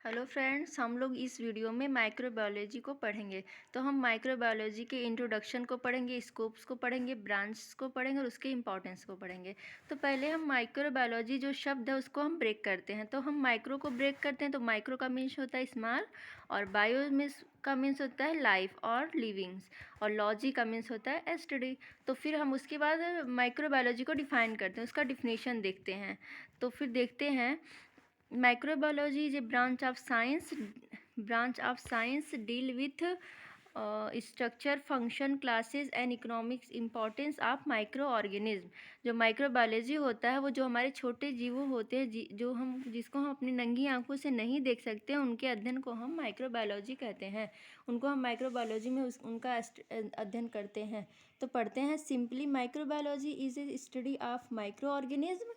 Hello friends, हम लोग इस वीडियो में माइक्रोबायोलॉजी को पढ़ेंगे। तो हम माइक्रोबायोलॉजी के इंट्रोडक्शन को पढ़ेंगे, स्कोप्स को पढ़ेंगे, ब्रांच को पढ़ेंगे और उसके इंपॉर्टेंस को पढ़ेंगे। तो पहले हम माइक्रोबायोलॉजी जो शब्द है उसको हम ब्रेक करते हैं। तो हम माइक्रो को ब्रेक करते हैं तो माइक्रो का मीन्स होता है स्मॉल, और बायो मीन्स का मीन्स होता है लाइफ और लिविंग्स, और लॉजी का मीन्स होता है स्टडी। तो फिर हम उसके बाद माइक्रोबायोलॉजी को डिफाइन करते हैं, उसका डिफिनेशन देखते हैं। तो फिर देखते हैं, microbiology is a branch of science deal with structure, function, classes and economics importance of microorganism। जो माइक्रोबायोलॉजी होता है वो जो हमारे छोटे जीव होते हैं, जिसको हम अपनी नंगी आंखों से नहीं देख सकते हैं, उनके अध्ययन को हम माइक्रोबायोलॉजी कहते हैं। उनको हम माइक्रोबायोलॉजी में उनका अध्ययन करते हैं। तो पढ़ते हैं simply, microbiology is a study of microorganism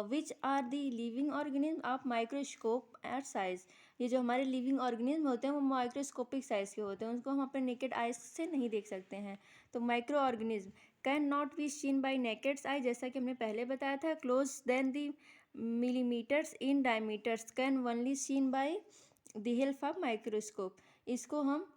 which are the living organism of microscope at size. ये जो हमारे लिविंग ऑर्गेनिज्म होते हैं वो माइक्रोस्कोपिक साइज के होते हैं, उनको हम अपने नेकेड आइज से नहीं देख सकते हैं। तो micro organism can not be seen by nakeds eye, जैसा कि हमने पहले बताया था। Close than the millimetres in diameters can only seen by the help of microscope. इसको हम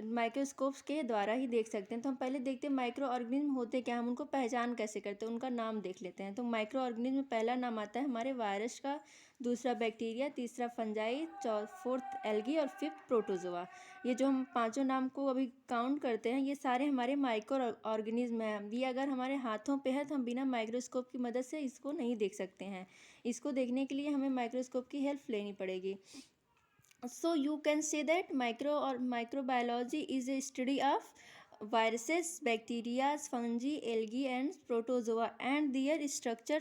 माइक्रोस्कोप्स के द्वारा ही देख सकते हैं। तो हम पहले देखते हैं माइक्रो ऑर्गेनिज्म होते क्या, हम उनको पहचान कैसे करते हैं, उनका नाम देख लेते हैं। तो माइक्रो ऑर्गेनिज्म में पहला नाम आता है हमारे वायरस का, दूसरा बैक्टीरिया, तीसरा फंजाई, फोर्थ एल्गी और फिफ्थ प्रोटोजोआ। ये जो हम पांचों नाम को अभी काउंट करते हैं, ये सारे हमारे माइक्रो ऑर्गेनिज्म हैं। ये अगर हमारे हाथों पे है तो हम बिना माइक्रोस्कोप की मदद से इसको नहीं देख सकते हैं। इसको देखने के लिए हमें माइक्रोस्कोप की हेल्प लेनी पड़ेगी। So you can say that microbiology is a study of viruses, bacteria, fungi, algae and protozoa and their structure,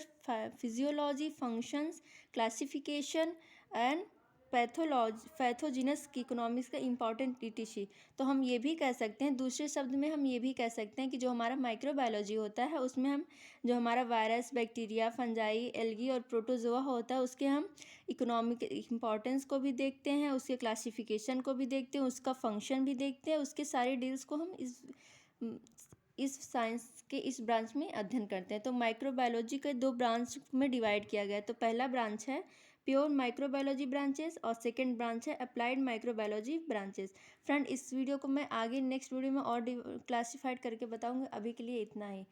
physiology, functions, classification and pathogenous economics का इंपॉर्टेंट टीटीसी। तो हम ये भी कह सकते हैं, दूसरे शब्द में हम ये भी कह सकते हैं कि जो हमारा माइक्रोबायोलॉजी होता है उसमें हम जो हमारा वायरस, बैक्टीरिया, फंजाई, एल्गी और प्रोटोजोआ होता है उसके हम इकोनॉमिक इम्पॉर्टेंस को भी देखते हैं, उसके क्लासिफिकेशन को भी देखते हैं, उसका फंक्शन भी देखते हैं, उसके सारे डील्स को हम इस साइंस के इस ब्रांच में अध्ययन करते हैं। तो माइक्रोबायोलॉजी के दो ब्रांच में डिवाइड किया गया है। तो पहला ब्रांच है प्योर माइक्रोबायोलॉजी ब्रांचेस और सेकंड ब्रांच है अप्लाइड माइक्रोबायोलॉजी ब्रांचेस। फ्रेंड, इस वीडियो को मैं आगे नेक्स्ट वीडियो में और क्लासिफाइड करके बताऊंगी। अभी के लिए इतना ही।